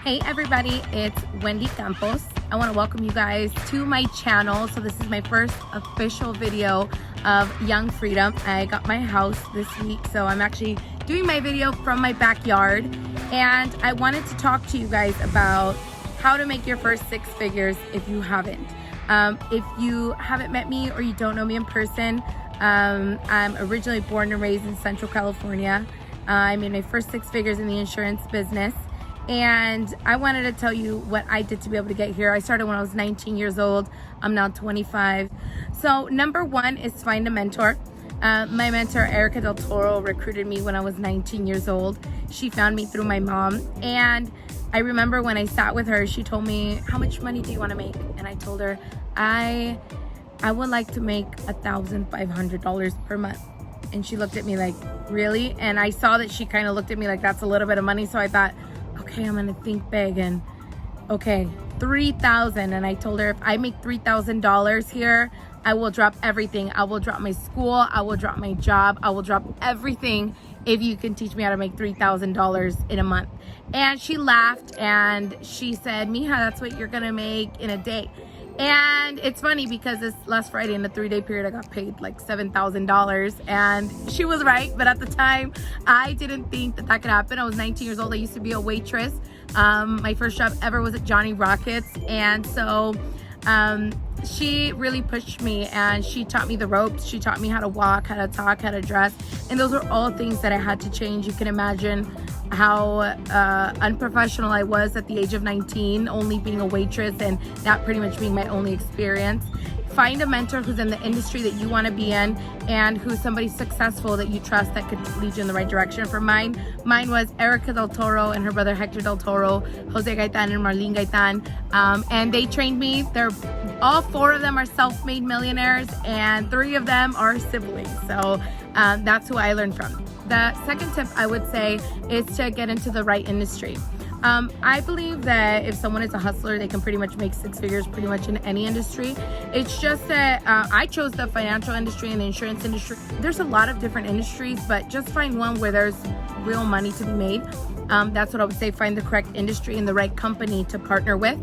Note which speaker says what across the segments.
Speaker 1: Hey everybody, it's Wendy Campos. I want to welcome you guys to my channel. So this is my first official video of Young Freedom. I got my house this week, so I'm actually doing my video from my backyard. And I wanted to talk to you guys about how to make your first six figures if you haven't. If you haven't met me or you don't know me in person, I'm originally born and raised in Central California. I made my first six figures in the insurance business. And I wanted to tell you what I did to be able to get here. I started when I was 19 years old. I'm now 25. So number one is find a mentor. My mentor, Erica Del Toro, recruited me when I was 19 years old. She found me through my mom. And I remember when I sat with her, she told me, how much money do you want to make? And I told her, I would like to make $1,500 per month. And she looked at me like, really? And I saw that she kind of looked at me like, that's a little bit of money. So I thought, okay, I'm gonna think big. And okay, $3,000. And I told her, if I make $3,000 here, I will drop everything. I will drop my school, I will drop my job, I will drop everything if you can teach me how to make $3,000 in a month. And she laughed and she said, Mija, that's what you're gonna make in a day. And it's funny because this last Friday in a 3-day period, I got paid like $7,000, and she was right. But at the time, I didn't think that that could happen. I was 19 years old. I used to be a waitress. My first job ever was at Johnny Rockets. And so she really pushed me and she taught me the ropes. She taught me how to walk, how to talk, how to dress. And those were all things that I had to change. You can imagine how unprofessional I was at the age of 19, only being a waitress and that pretty much being my only experience. Find a mentor who's in the industry that you want to be in and who's somebody successful that you trust that could lead you in the right direction. For mine was Erica Del Toro and her brother Hector Del Toro, Jose Gaitan and Marlene Gaitan, and they trained me. All four of them are self-made millionaires and 3 of them are siblings. So that's who I learned from. The second tip I would say is to get into the right industry. I believe that if someone is a hustler, they can pretty much make 6 figures pretty much in any industry. It's just that I chose the financial industry and the insurance industry. There's a lot of different industries, but just find one where there's real money to be made. That's what I would say. Find the correct industry and the right company to partner with.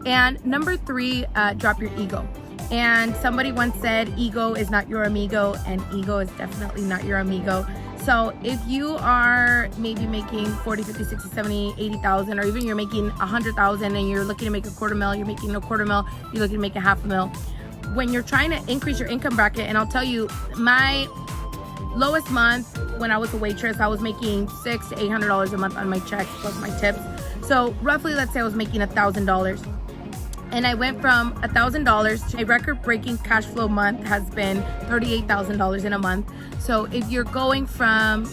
Speaker 1: And number 3, drop your ego. And somebody once said, ego is not your amigo, and ego is definitely not your amigo. So if you are maybe making 40, 50, 60, 70, 80,000, or even you're making 100,000 and you're looking to make $250,000, you're making $250,000, you're looking to make $500,000. When you're trying to increase your income bracket, and I'll tell you, my lowest month when I was a waitress, I was making $600 to $800 a month on my checks plus my tips. So roughly, let's say I was making $1,000. And I went from $1,000 to a record-breaking cash flow month has been $38,000 in a month. So if you're going from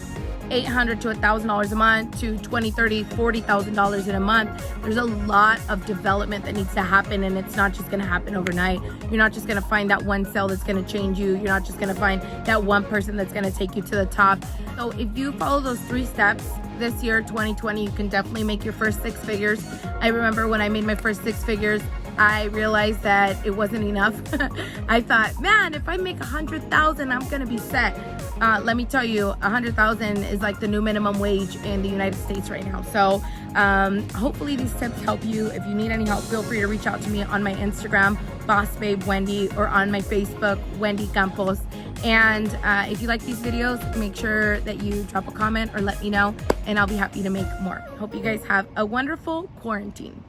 Speaker 1: $800 to $1,000 a month to $20,000, $30,000, $40,000 in a month, there's a lot of development that needs to happen, and it's not just going to happen overnight. You're not just going to find that one sale that's going to change you. You're not just going to find that one person that's going to take you to the top. So if you follow those 3 steps, this year, 2020, you can definitely make your first 6 figures. I remember when I made my first 6 figures, I realized that it wasn't enough. I thought, man, if I make 100,000, I'm gonna be set. Let me tell you, 100,000 is like the new minimum wage in the United States right now. So hopefully these tips help you. If you need any help, feel free to reach out to me on my Instagram, Boss Babe Wendy, or on my Facebook, Wendy Campos. And if you like these videos, make sure that you drop a comment or let me know, and I'll be happy to make more. Hope you guys have a wonderful quarantine.